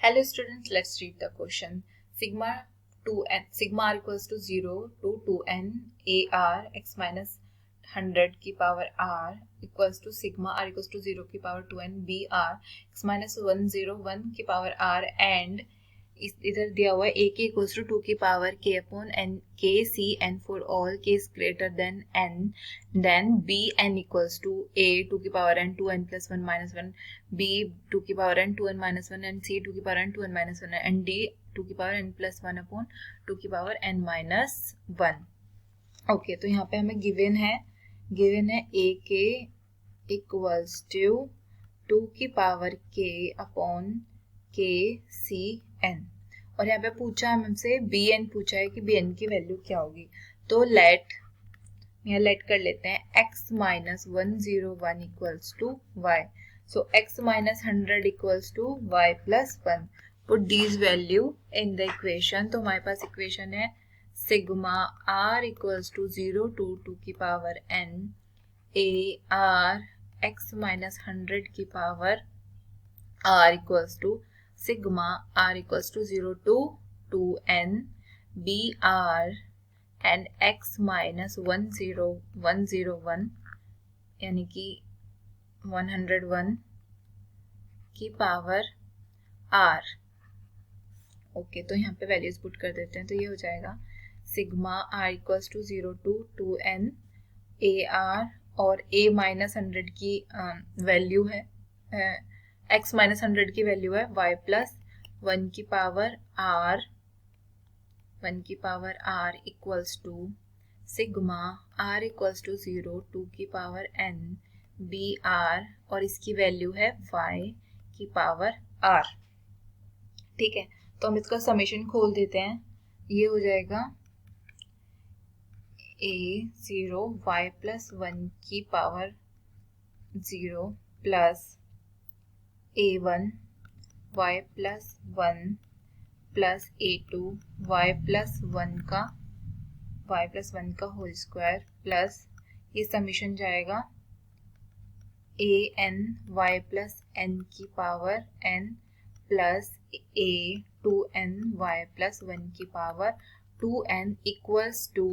Hello students, let's read the question. Sigma 2n, sigma r equals to 0 to 2n ar x minus 100 की power r equals to sigma r equals to 0 की power 2n br x minus 101 की power r and इधर दिया हुआ है a के equals to 2 की power k upon n k c n for all k is greater than n, then b n equals to a 2 की power n 2n plus 1 minus 1, b 2 की power n 2n minus 1 and c 2 की power n 2n minus 1 and d 2 की power n plus 1 upon 2 की power n minus 1. Okay, तो यहाँ पे हमें given है a के इक्वल्स टू 2 की power k upon k c n और यहाँ पे पूछा है हमसे bn पूछा है कि bn की वैल्यू क्या होगी. तो लेट कर लेते हैं x minus 101 equals to y. So x minus 100 equals to y plus 1. Put these value in the equation. तो हमारे पास इक्वेशन है sigma r equals to 0 to 2 की power n a r x minus 100 की power r equals to sigma r equals to 0 to 2n b r and x minus 101 यानी कि 101 की power r. Okay, तो यहाँ पे वैल्यूज पुट कर देते हैं. तो ये हो जाएगा sigma r equals to 0 to 2n a r और a माइनस 100 की वैल्यू है x माइनस 100 की वैल्यू है y प्लस 1 की power r equals to sigma r equals to 0 2 की पावर n बी आर और इसकी वैल्यू है y की पावर r. ठीक है, तो हम इसका समेशन खोल देते हैं. ये हो जाएगा a0 y प्लस 1 की power 0 plus a1 y plus 1 plus a2 y plus 1 का होल स्क्वायर प्लस ये समेशन जाएगा a n y plus n की power n plus a 2n y plus 1 की power 2n equals to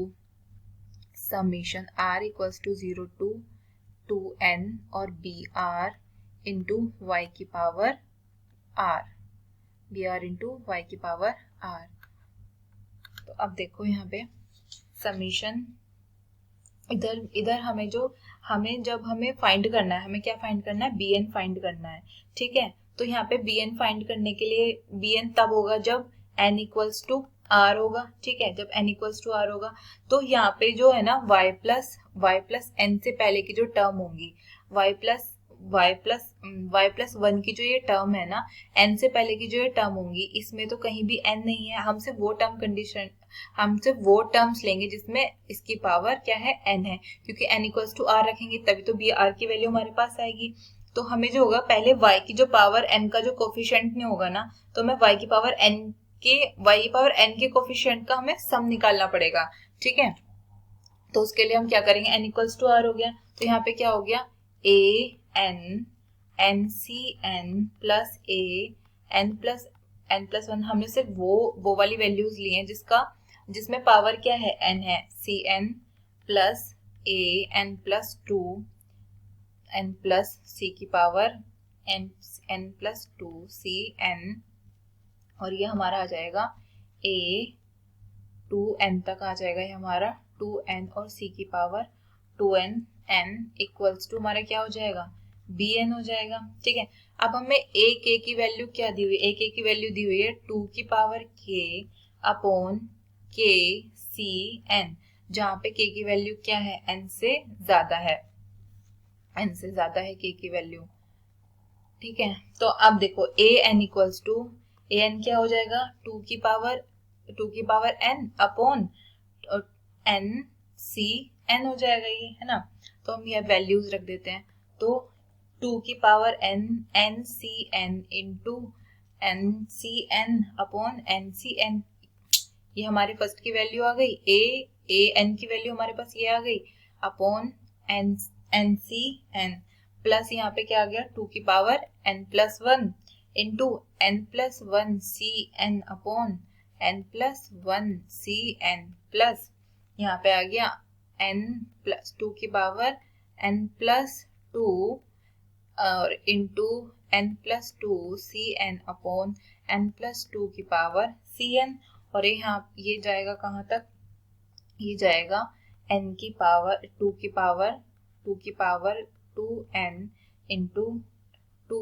summation r equals to 0 to 2n और br into y की power r. br into y की power r. तो अब देखो यहाँ पे समेशन इधर हमें जब हमें फाइंड करना है, हमें क्या फाइंड करना है, bn फाइंड करना है. ठीक है, तो यहाँ पे bn फाइंड करने के लिए bn तब होगा जब n इक्वल्स टू r होगा. ठीक है, जब n इक्वल्स टू r होगा तो यहाँ पे जो है ना y प्लस n से पहले की जो टर्म होंगी y प्लस 1 की जो ये टर्म है ना, n से पहले की जो ये टर्म होंगी इसमें तो कहीं भी n नहीं है. हमसे वो टर्म्स लेंगे जिसमें इसकी पावर क्या है, n है, क्योंकि n इक्वल्स टू r रखेंगे तभी तो br की वैल्यू हमारे पास आएगी. तो हमें जो होगा पहले y की जो पावर n का जो कोफिशिएंट में होगा ना, तो हमें y की पावर n के कोफिशिएंट का हमें सम निकालना पड़ेगा. ठीक है, तो उसके लिए हम क्या करेंगे, n इक्वल्स टू r हो गया तो यहाँ पे क्या हो गया a n c n plus a n plus 1. हमने सिर्फ वो वाली वैल्यूज ली हैं जिसमें पावर क्या है, n है. c n plus a n plus 2 n plus c की power n plus 2 c n और ये हमारा आ जाएगा a 2n तक आ जाएगा ये हमारा 2n और c की power 2n n equals to हमारा क्या हो जाएगा, bn हो जाएगा. ठीक है, अब हमें a k की वैल्यू क्या दी हुई है, a k की वैल्यू दी हुई है 2 की power k upon k c n, जहाँ पे k की वैल्यू क्या है, n से ज्यादा है k की वैल्यू. ठीक है, तो अब देखो a n equals to a n क्या हो जाएगा 2 की power n upon n c n हो जाएगा ये, है ना. तो हम ये वैल्यूज रख देते हैं. तो 2 की power n c n into n c n upon n c n, ये हमारे फर्स्ट की वैल्यू आ गई. a n की वैल्यू हमारे पास ये आ गई upon n c n plus यहाँ पे क्या आ गया 2 की power n plus 1 into n plus one C N upon n plus one C N plus यहाँ पे आ गया n प्लस टू की पावर n प्लस टू और into n plus two C N upon n plus two की power C N, और यहाँ ये जाएगा कहाँ तक, ये जाएगा n की पावर टू की power two N into two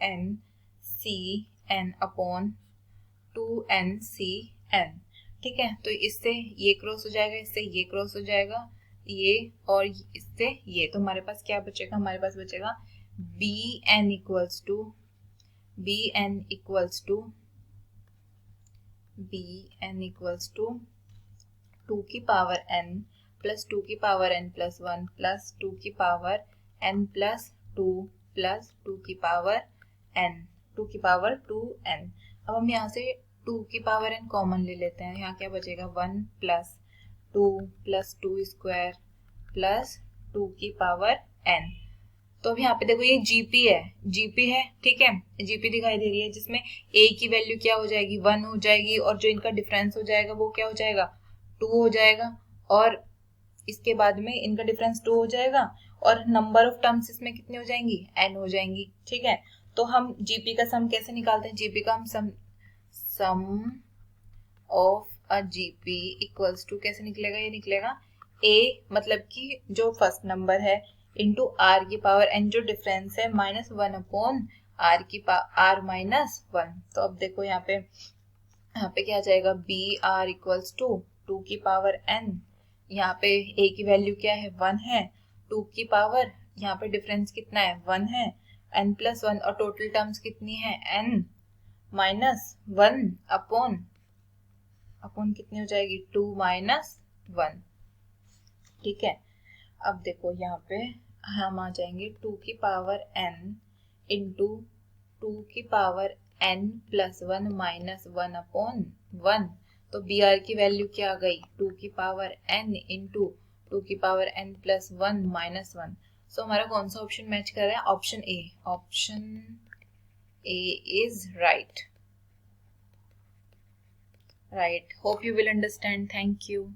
N C N upon two N C N. ठीक है, तो इससे ये क्रॉस हो जाएगा, इससे ये क्रॉस हो जाएगा, ये और इससे ये, तो हमारे पास क्या बचेगा, हमारे पास बचेगा B N equals to two की पावर n प्लस टू की power n plus one plus two की power n plus two plus two की पावर टू n। अब हम यहाँ से टू की पावर n कॉमन ले लेते हैं, यहाँ क्या बचेगा, one plus to square plus two की पावर n। तो अब यहाँ पे देखो ये जीपी है, ठीक है, जीपी दिखाई दे रही है, जिसमें a की वैल्यू क्या हो जाएगी, 1 हो जाएगी, और जो इनका डिफरेंस हो जाएगा वो क्या हो जाएगा, 2 हो जाएगा, और इसके बाद में इनका डिफरेंस 2 हो जाएगा, और नंबर ऑफ टर्म्स इसमें कितनी हो जाएंगी, n हो जाएंगी। ठीक है, तो हम जीपी का सम कैसे निकालते हैं, जीपी का हम sum of a GP equals to कैसे निकलेगा, ये निकलेगा a मतलब कि जो फर्स्ट नंबर है इंटू आर की पावर n जो डिफरेंस है minus one upon R minus one. तो अब देखो यहाँ पे क्या आ जाएगा, बी आर इक्वल्स टू की पावर n, यहाँ पे a की वैल्यू क्या है, 1 है, 2 की पावर यहाँ पे डिफरेंस कितना है, 1 है, n प्लस वन, और टोटल टर्म्स कितनी है, n माइनस वन अपॉन कितनी हो जाएगी, 2 माइनस 1। ठीक है, अब देखो यहाँ पे हम आ जाएंगे 2 की पावर n इंटू 2 की power n plus one minus one upon 1। तो बी आर की वैल्यू क्या आ गई, 2 की पावर n इंटू 2 की power n plus one minus 1। सो हमारा कौन सा ऑप्शन मैच कर रहा है, option A is right. Hope you will understand. Thank you.